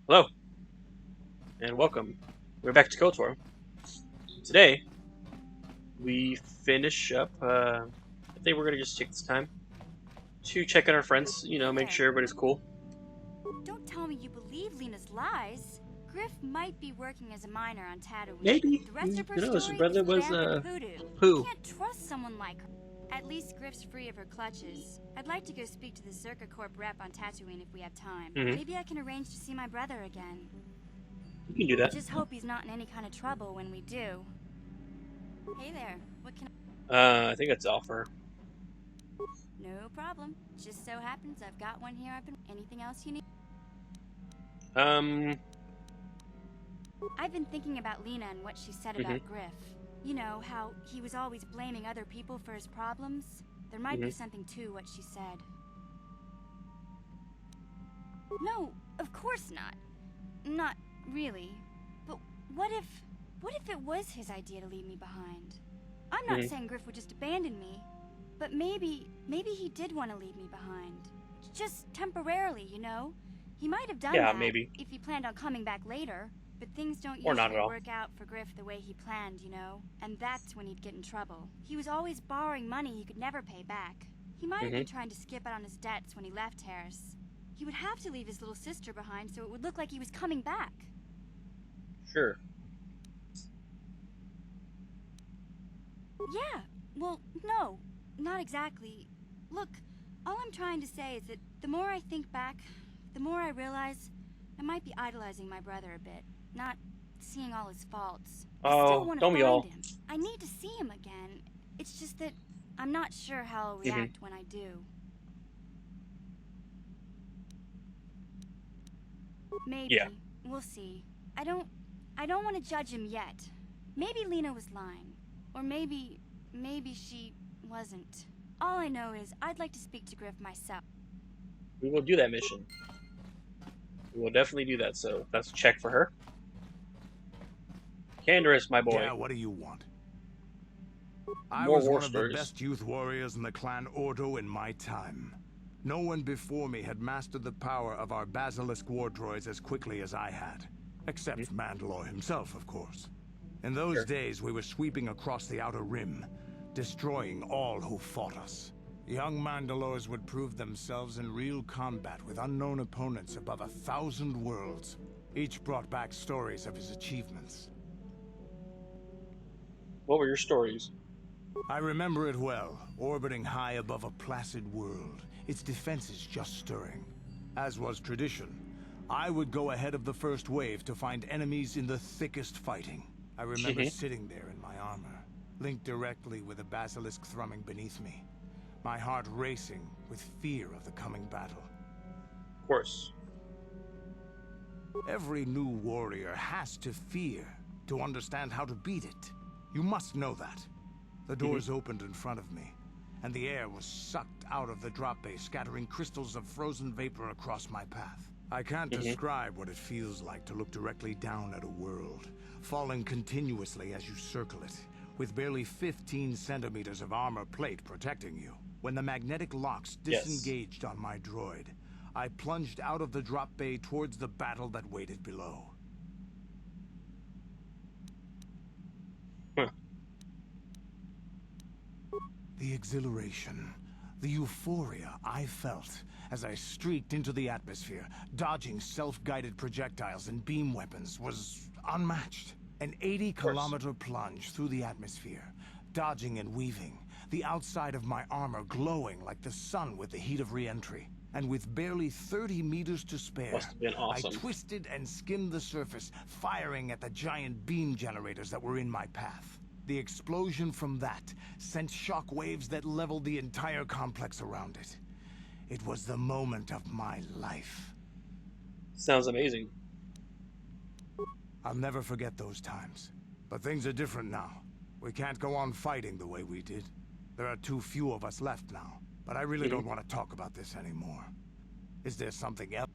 Hello, and welcome. We're back to KOTOR. Today, we finish up, I think we're gonna just take this time to check on our friends, Hey make there. sure everybody's cool. Don't tell me you believe Lena's lies. Griff might be working as a miner on Tatooine, Maybe, but the rest of her who knows, his story is brother was, bamford hoodoo. You Pooh. can't trust someone like her. At least Griff's free of her clutches. I'd like to go speak to the Zerka Corp rep on Tatooine if we have time. Mm-hmm. Maybe I can arrange to see my brother again. You can do I that. just hope he's not in any kind of trouble when we do. Hey there. What can I think that's all for No problem. Just so happens I've got one here. Anything else you need? her. I've been thinking about Lena and what she said Mm-hmm, about Griff. You know, how he was always blaming other people for his problems? There might mm-hmm. be something to what she said. No, of course not. Not really. But what if it was his idea to leave me behind? I'm not Mm-hmm. saying Griff would just abandon me, but maybe he did want to leave me behind. Just temporarily, you know? He might have done Yeah, that maybe. if he planned on coming back later, but things don't Or not usually at all. work out for Griff the way he planned, you know? And that's when he'd get in trouble. He was always borrowing money he could never pay back. He might have Mm-hmm. been trying to skip out on his debts when he left Harris. He would have to leave his little sister behind so it would look like he was coming back. Sure. Yeah, well, no, not exactly. Look, all I'm trying to say is that the more I think back, the more I realize I might be idolizing my brother a bit, not seeing all his faults. I still Oh, want to don't we find all? him. I need to see him again. It's just that I'm not sure how I'll Mm-hmm. react when I do. Yeah. Maybe. We'll see. I don't want to judge him yet. Maybe Lena was lying. Or maybe she wasn't. All I know is I'd like to speak to Griff myself. We will do that mission. We will definitely do that, so that's a check for her. Canderous, my boy. Yeah, what do you want? I More was war one of the stories. best youth warriors in the clan Ordo in my time. No one before me had mastered the power of our basilisk war droids as quickly as I had. Mm-hmm. Except Mandalore himself, of course. In those Sure. days, we were sweeping across the Outer Rim, destroying all who fought us. Young Mandalores would prove themselves in real combat with unknown opponents above 1,000 worlds. Each brought back stories of his achievements. What were your stories? I remember it well, orbiting high above a placid world, its defenses just stirring. As was tradition, I would go ahead of the first wave to find enemies in the thickest fighting. I remember Mm-hmm. sitting there in my armor, linked directly with a basilisk thrumming beneath me, my heart racing with fear of the coming battle. Of course. Every new warrior has to fear to understand how to beat it. You must know that. The Mm-hmm. doors opened in front of me, and the air was sucked out of the drop bay, scattering crystals of frozen vapor across my path. I can't Mm-hmm. describe what it feels like to look directly down at a world, falling continuously as you circle it, with barely 15 centimeters of armor plate protecting you. When the magnetic locks Yes. disengaged on my droid, I plunged out of the drop bay towards the battle that waited below. Huh. The exhilaration, the euphoria I felt as I streaked into the atmosphere, dodging self-guided projectiles and beam weapons, was unmatched. An Of course. 80-kilometer plunge through the atmosphere, dodging and weaving, the outside of my armor glowing like the sun with the heat of re-entry. And with barely 30 meters to spare, Must have been I awesome. twisted and skimmed the surface, firing at the giant beam generators that were in my path. The explosion from that sent shock waves that leveled the entire complex around it. It was the moment of my life. Sounds amazing. I'll never forget those times. But things are different now. We can't go on fighting the way we did. There are too few of us left now. But I really Mm-hmm. don't want to talk about this anymore. Is there something else?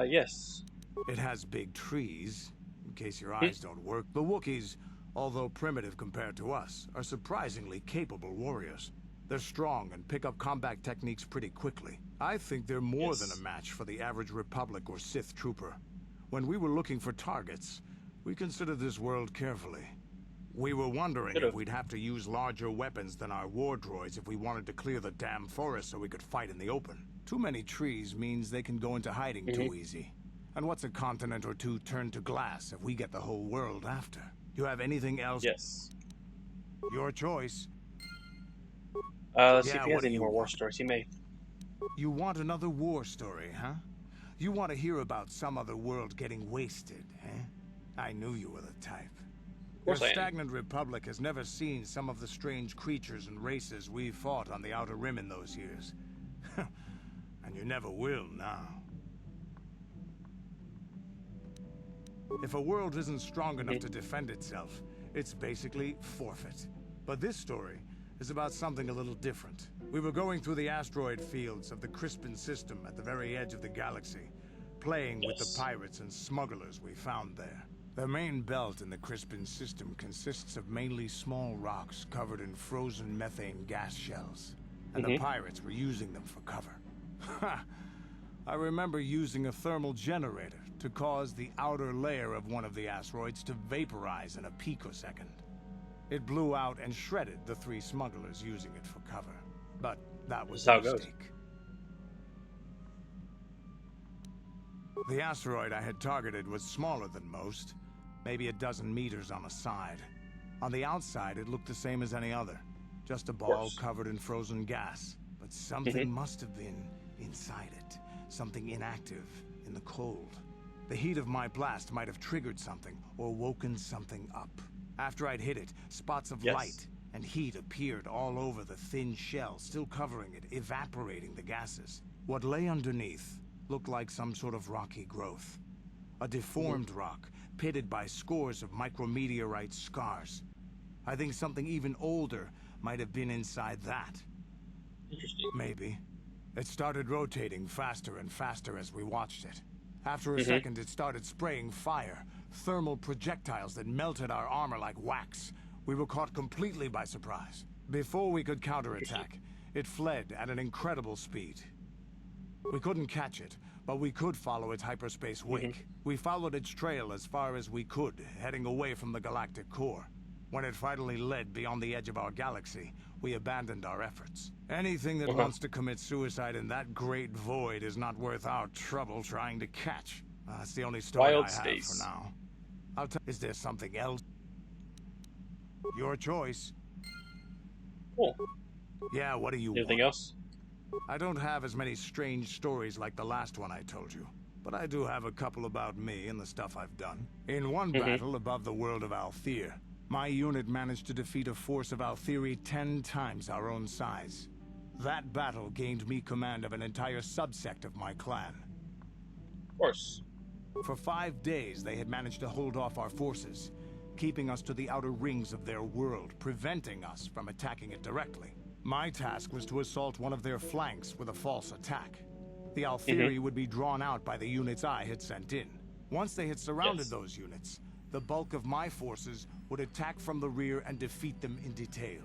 Yes. It has big trees, in case your Hmm? eyes don't work. The Wookiees, although primitive compared to us, are surprisingly capable warriors. They're strong and pick up combat techniques pretty quickly. I think they're more than a Yes. match for the average Republic or Sith trooper. When we were looking for targets, we considered this world carefully. We were wondering Could if have. we'd have to use larger weapons than our war droids if we wanted to clear the damn forest so we could fight in the open. Too many trees means they can go into hiding too easy. And what's a continent or two turned to glass if we get the whole world after? You have anything else? Yes. Your choice. Let's see if Yeah, he what has do any you more war want? stories. He may. You want another war story, huh? You want to hear about some other world getting wasted, eh? I knew you were the type. Of Your course I am. stagnant republic has never seen some of the strange creatures and races we fought on the Outer Rim in those years. And you never will now. If a world isn't strong enough to defend itself, it's basically forfeit. But this story is about something a little different. We were going through the asteroid fields of the Crispin system at the very edge of the galaxy, playing with the Yes. pirates and smugglers we found there. The main belt in the Crispin system consists of mainly small rocks covered in frozen methane gas shells, and the pirates were using them for cover. Ha! I remember using a thermal generator to cause the outer layer of one of the asteroids to vaporize in a picosecond. It blew out and shredded the 3 smugglers using it for cover. But that was That's a how it goes. mistake. The asteroid I had targeted was smaller than most, maybe a dozen meters on a side. On the outside, it looked the same as any other, just a ball covered in frozen gas. But something must have been inside it, something inactive in the cold. The heat of my blast might have triggered something or woken something up. After I'd hit it, spots of light and heat appeared all over the thin shell, still covering it, evaporating the gases. What lay underneath looked like some sort of rocky growth. A deformed rock, pitted by scores of micrometeorite scars. I think something even older might have been inside that. Interesting. Maybe. It started rotating faster and faster as we watched it. After a second, it started spraying fire, thermal projectiles that melted our armor like wax. We were caught completely by surprise. Before we could counterattack, it fled at an incredible speed. We couldn't catch it, but we could follow its hyperspace wake. We followed its trail as far as we could, heading away from the galactic core. When it finally led beyond the edge of our galaxy, we abandoned our efforts. Anything that wants to commit suicide in that great void is not worth our trouble trying to catch. That's the only story Wild I have space. for now. Is there something else? Your choice. Cool. Yeah, what do you want? Anything else? I don't have as many strange stories like the last one I told you, but I do have a couple about me and the stuff I've done. In one battle above the world of Althir, my unit managed to defeat a force of Althiri 10 times our own size. That battle gained me command of an entire subsect of my clan. Of course. For 5 days, they had managed to hold off our forces, keeping us to the outer rings of their world, preventing us from attacking it directly. My task was to assault one of their flanks with a false attack. The Althiri would be drawn out by the units I had sent in. Once they had surrounded those units, the bulk of my forces would attack from the rear and defeat them in detail.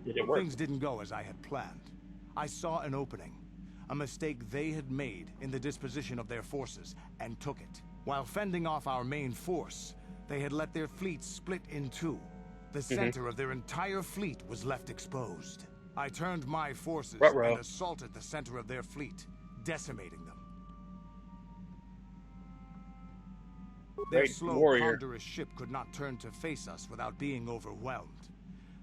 Did it work? Things didn't go as I had planned. I saw an opening, a mistake they had made in the disposition of their forces, and took it. While fending off our main force, they had let their fleet split in two. The center of their entire fleet was left exposed. I turned my forces and assaulted the center of their fleet, decimating them. Their slow, ponderous ship could not turn to face us without being overwhelmed.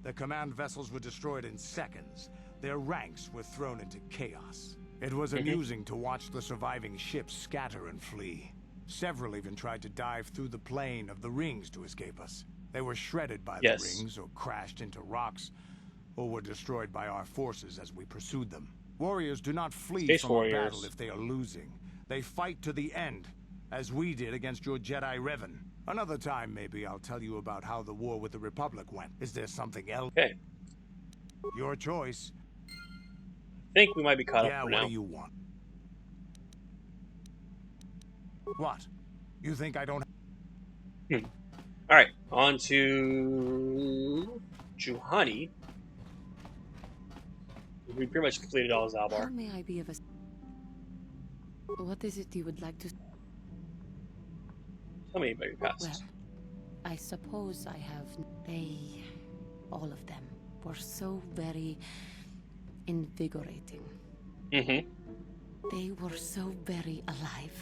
The command vessels were destroyed in seconds. Their ranks were thrown into chaos. It was amusing to watch the surviving ships scatter and flee. Several even tried to dive through the plane of the rings to escape us. They were shredded by the rings, or crashed into rocks, or were destroyed by our forces as we pursued them. Warriors do not flee from a battle if they are losing. They fight to the end, as we did against your Jedi Revan. Another time, maybe, I'll tell you about how the war with the Republic went. Is there something else? Okay. Your choice. I think we might be caught up for what now. do you want? What? You think I don't... Alright, on to Juhani. We pretty much completed all his How Albar. may I be of a... What is it you would like to... Tell me about your Well, past. I suppose I have... They... all of them were so very... invigorating. Mm-hmm. They were so very alive.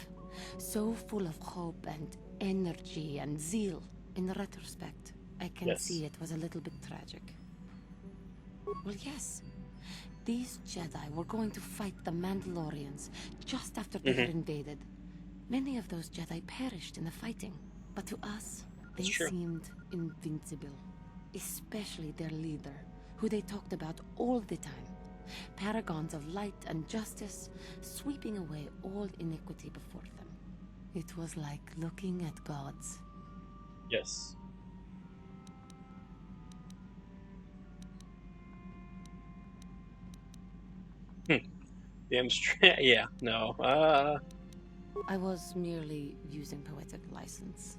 So full of hope and energy and zeal. In retrospect, I can Yes. see it was a little bit tragic. Well, yes. These Jedi were going to fight the Mandalorians just after they had invaded. Many of those Jedi perished in the fighting, but to us, they That's true. seemed invincible. Especially their leader, who they talked about all the time. Paragons of light and justice, sweeping away all iniquity before them. It was like looking at gods. Yes. Damn straight. Yeah. No. I was merely using poetic license.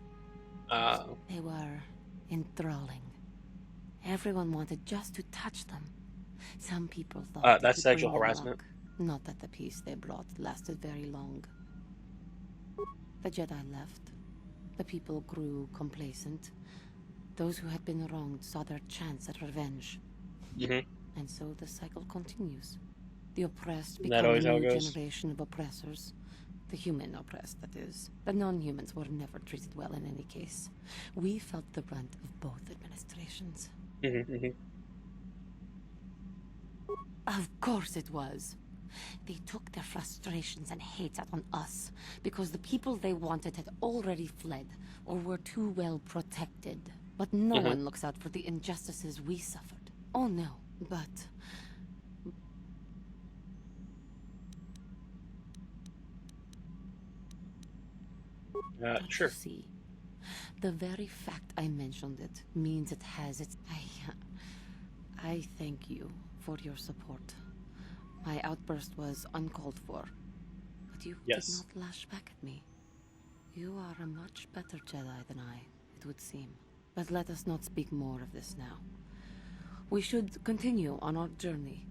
They were enthralling. Everyone wanted just to touch them. Some people thought that's it would sexual bring them harassment. luck. Not that the peace they brought lasted very long. The Jedi left. The people grew complacent. Those who had been wronged saw their chance at revenge. Mm-hmm. And so the cycle continues. The oppressed Isn't that become a always how it new goes? generation of oppressors. The human oppressed, that is. The non-humans were never treated well in any case. We felt the brunt of both administrations. Mm-hmm. Of course it was. They took their frustrations and hate out on us because the people they wanted had already fled or were too well protected. But no one looks out for the injustices we suffered. Oh no, but... Don't Sure. you see? The very fact I mentioned it means it has its... I thank you for your support. My outburst was uncalled for, but you Yes. did not lash back at me. You are a much better Jedi than I, it would seem. But let us not speak more of this now. We should continue on our journey.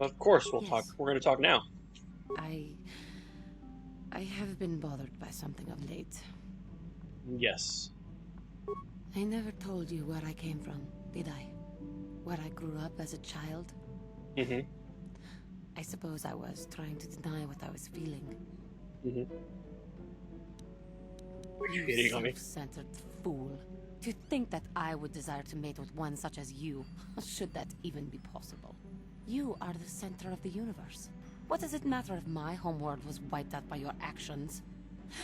Of course, we'll Yes. talk. We're going to talk now. I have been bothered by something of late. Yes. I never told you where I came from, did I? Where I grew up as a child? Mm-hmm. I suppose I was trying to deny what I was feeling. Mm-hmm. Are you hitting on me? Self-centered fool. To think that I would desire to mate with one such as you, should that even be possible. You are the center of the universe. What does it matter if my homeworld was wiped out by your actions?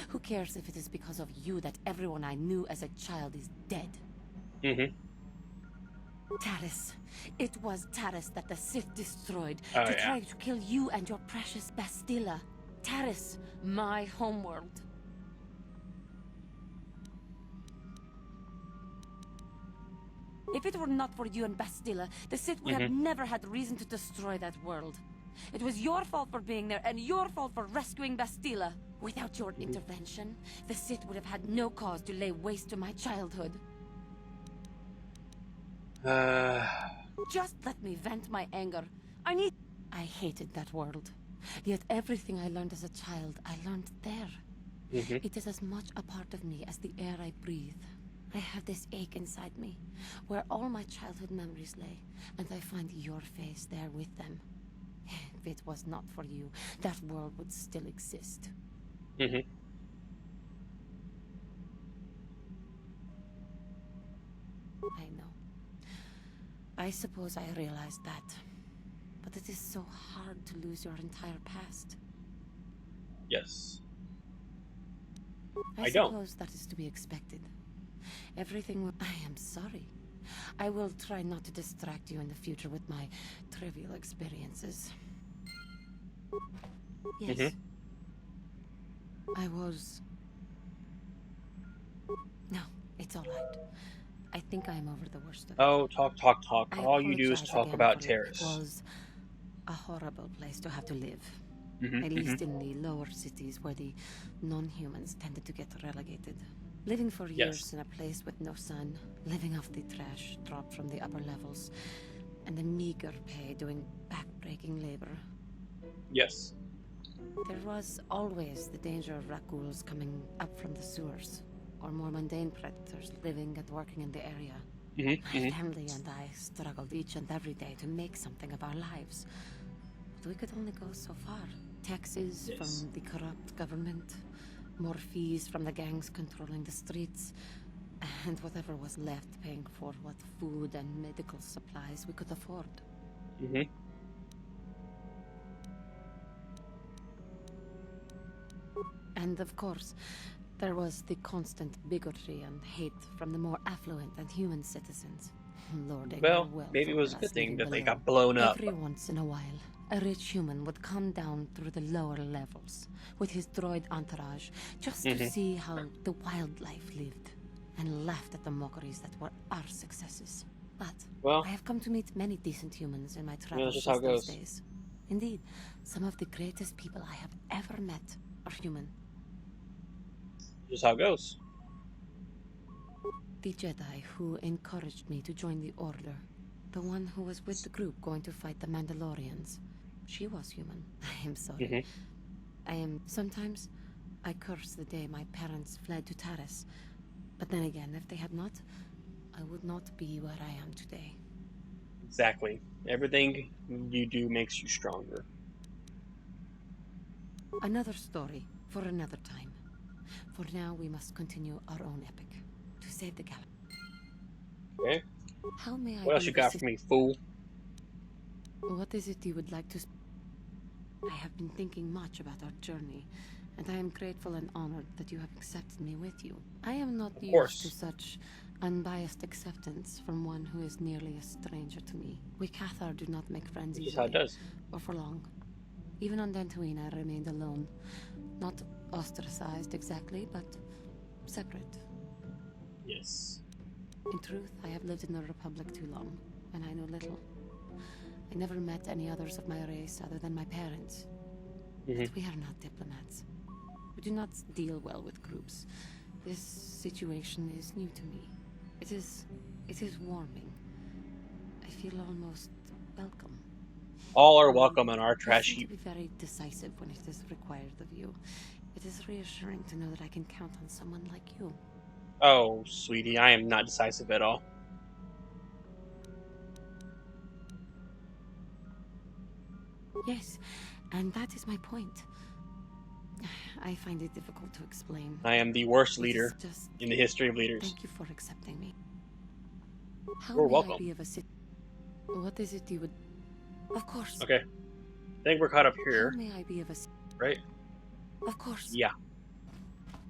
Who cares if it is because of you that everyone I knew as a child is dead? Mm-hmm. Taris. It was Taris that the Sith destroyed Oh, to yeah. try to kill you and your precious Bastilla. Taris, my homeworld. If it were not for you and Bastilla, the Sith would have never had reason to destroy that world. It was your fault for being there, and your fault for rescuing Bastilla. Without your intervention, the Sith would have had no cause to lay waste to my childhood. Just let me vent my anger. I hated that world. Yet everything I learned as a child, I learned there. It is as much a part of me as the air I breathe. I have this ache inside me, where all my childhood memories lay, and I find your face there with them. If it was not for you, that world would still exist. Mm-hmm. I know. I suppose I realized that. But it is so hard to lose your entire past. Yes. I don't. suppose that is to be expected. Everything will... I am sorry. I will try not to distract you in the future with my trivial experiences. Yes. I was... No, it's all right. I think I am over the worst of it. Oh, talk. I All you do is apologize talk again about for it. Taris. It was a horrible place to have to live. Mm-hmm. At least in the lower cities where the non-humans tended to get relegated. Living for years Yes. in a place with no sun, living off the trash dropped from the upper levels. and the meager pay doing back-breaking labor. Yes. There was always the danger of rakuls coming up from the sewers, or more mundane predators living and working in the area. My family and I struggled each and every day to make something of our lives. But we could only go so far. Taxes Yes. from the corrupt government, more fees from the gangs controlling the streets, and whatever was left paying for what food and medical supplies we could afford. And of course, there was the constant bigotry and hate from the more affluent and human citizens, lording their Well, wealth maybe it was a over good us thing living that they below. got blown up. Every once in a while, a rich human would come down through the lower levels with his droid entourage just to see how the wildlife lived, and laughed at the mockeries that were our successes. But Well, I have come to meet many decent humans in my that's travels just since how it those goes. days. Indeed, some of the greatest people I have ever met are human. Just how it goes. The Jedi who encouraged me to join the Order. The one who was with the group going to fight the Mandalorians. She was human. I am sorry. Sometimes I curse the day my parents fled to Taris. But then again, if they had not, I would not be where I am today. Exactly. Everything you do makes you stronger. Another story for another time. For now, we must continue our own epic. To save the galaxy. Okay. How may I What else be you of got for me, fool? What is it you would like to... I have been thinking much about our journey, and I am grateful and honored that you have accepted me with you. I am not used to such unbiased acceptance from one who is nearly a stranger to me. We Cathar do not make friends This is how it easily, does. or for long. Even on Dantooine, I remained alone. Not ostracized exactly, but separate. Yes. In truth, I have lived in the Republic too long, and I know little. I never met any others of my race other than my parents. But we are not diplomats. We do not deal well with groups. This situation is new to me. It is warming. I feel almost welcome. All are welcome on our You trash seem to heap. be very decisive when it is required of you. It is reassuring to know that I can count on someone like you. Oh, sweetie, I am not decisive at all. Yes, and that is my point. I find it difficult to explain. I am the worst It leader is just... in the history of leaders. Thank you for accepting me. How You're may welcome. I be of assistance? What is it you would... Of course. Okay. I think we're caught up here, How may I be of assistance? right? Of course. Yeah.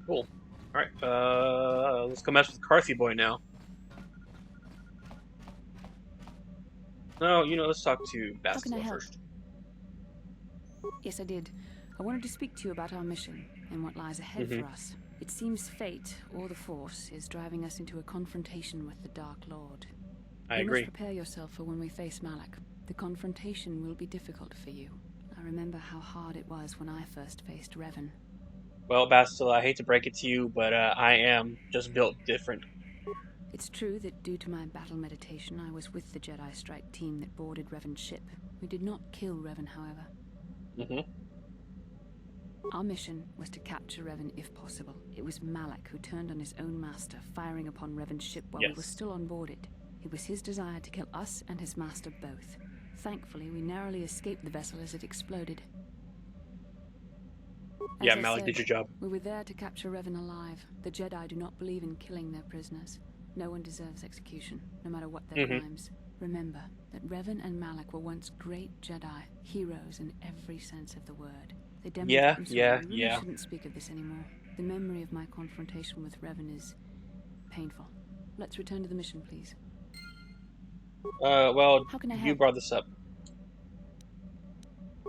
Cool. Alright, let's go mess with Carthy Boy now. No, let's talk to How can I Bastila help? first. Yes, I did. I wanted to speak to you about our mission and what lies ahead for us. It seems fate, or the Force, is driving us into a confrontation with the Dark Lord. I You agree. must prepare yourself for when we face Malak. The confrontation will be difficult for you. I remember how hard it was when I first faced Revan. Well, Bastila, I hate to break it to you, but I am just built different. It's true that due to my battle meditation, I was with the Jedi strike team that boarded Revan's ship. We did not kill Revan, however. Our mission was to capture Revan if possible. It was Malak who turned on his own master, firing upon Revan's ship while we were still on board it. It was his desire to kill us and his master both. Thankfully, we narrowly escaped the vessel as it exploded. As Yeah, I Malik said, did your job. we were there to capture Revan alive. The Jedi do not believe in killing their prisoners. No one deserves execution, no matter what their crimes. Remember that Revan and Malak were once great Jedi, heroes in every sense of the word. They demonstrated we really shouldn't speak of this anymore. The memory of my confrontation with Revan is painful. Let's return to the mission, please. Well, How can I you help? brought this up.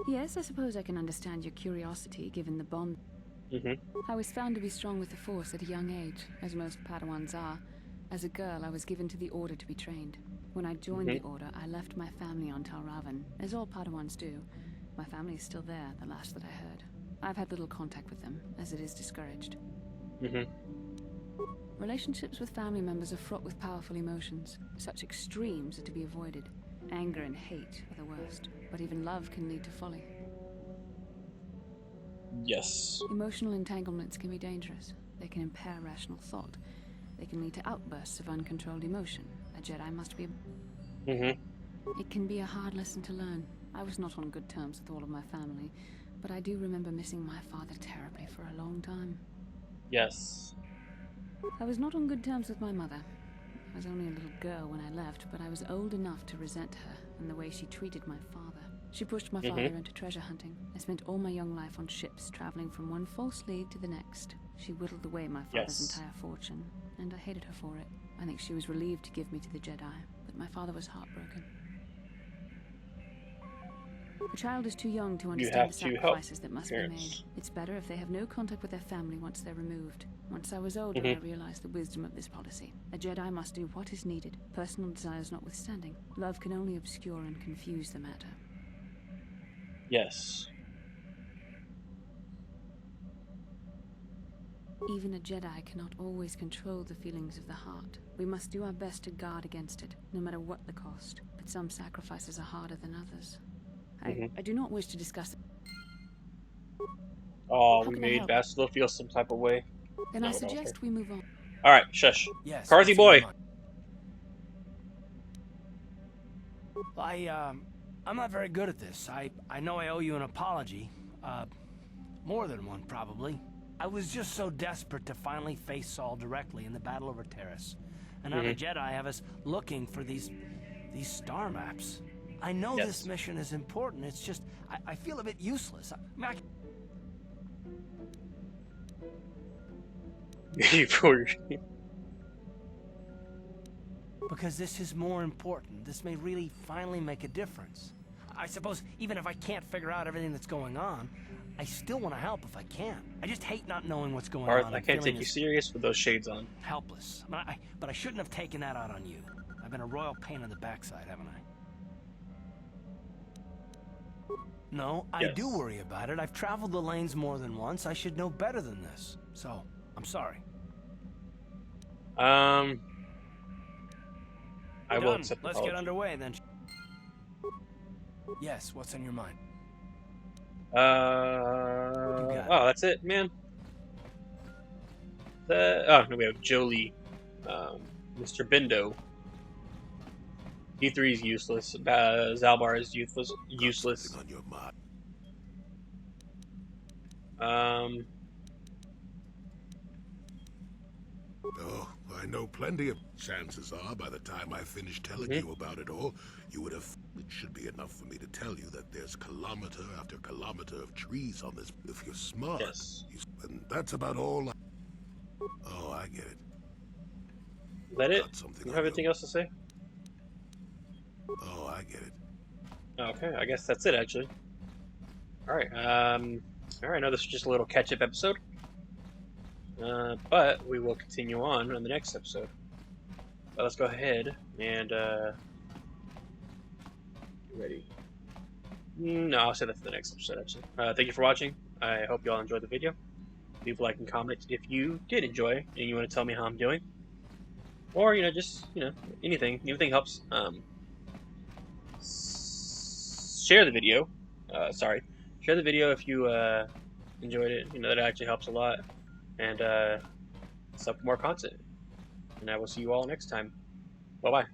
Yes, I suppose I can understand your curiosity, given the bond. I was found to be strong with the Force at a young age, as most Padawans are. As a girl, I was given to the Order to be trained. When I joined the Order, I left my family on Tal Ravan, as all Padawans do. My family is still there, the last that I heard. I've had little contact with them, as it is discouraged. Relationships with family members are fraught with powerful emotions. Such extremes are to be avoided. Anger and hate are the worst, but even love can lead to folly. Yes. Emotional entanglements can be dangerous. They can impair rational thought. They can lead to outbursts of uncontrolled emotion. A Jedi must be... It can be a hard lesson to learn. I was not on good terms with all of my family, but I do remember missing my father terribly for a long time. Yes. I was not on good terms with my mother. I was only a little girl when I left, but I was old enough to resent her and the way she treated my father. She pushed my father into treasure hunting. I spent all my young life on ships, traveling from one false lead to the next. She whittled away my father's entire fortune, and I hated her for it. I think she was relieved to give me to the Jedi, but my father was heartbroken. A child is too young to understand the sacrifices that must be made. It's better if they have no contact with their family once they're removed. Once I was older, I realized the wisdom of this policy. A Jedi must do what is needed, personal desires notwithstanding. Love can only obscure and confuse the matter. Yes. Even a Jedi cannot always control the feelings of the heart. We must do our best to guard against it, no matter what the cost. But some sacrifices are harder than others. I do not wish to discuss... Oh, we made Bastila feel some type of way. Then I suggest we move on. Alright, shush. Yes. Carthy boy! I'm not very good at this. I know I owe you an apology. More than one, probably. I was just so desperate to finally face Saul directly in the battle over Terrace. And now the Jedi have us looking for these star maps. I know this mission is important. It's just, I feel a bit useless. Because this is more important. This may really finally make a difference. I suppose even if I can't figure out everything that's going on, I still want to help if I can. I just hate not knowing what's going on. I can't take you serious with those shades on. Helpless. But I shouldn't have taken that out on you. I've been a royal pain in the backside, haven't I? No, I do worry about it. I've traveled the lanes more than once. I should know better than this. So, I'm sorry. I will accept the Let's apology. get underway then. Yes, what's on your mind? Oh, that's it, man. Oh, no, we have Jolie, Mr. Bindo. D3 is useless. Zalbar is useless. On your mind. Oh, I know plenty of chances are by the time I finish telling you about it all, you would have... It should be enough for me to tell you that there's kilometer after kilometer of trees on this... If you're smart. Yes. And that's about all Oh, I get it. Is that it? You have anything else to say? Oh, I get it. Okay, I guess that's it, actually. Alright, alright, no, this is just a little catch-up episode. But we will continue on the next episode. But let's go ahead and, get ready. No, I'll say that for the next episode, actually. Thank you for watching. I hope you all enjoyed the video. Leave a like and comment if you did enjoy and you want to tell me how I'm doing. Or, just, anything. Anything helps. Share the video. Share the video if you enjoyed it. That actually helps a lot. And sub for more content. And I will see you all next time. Bye-bye.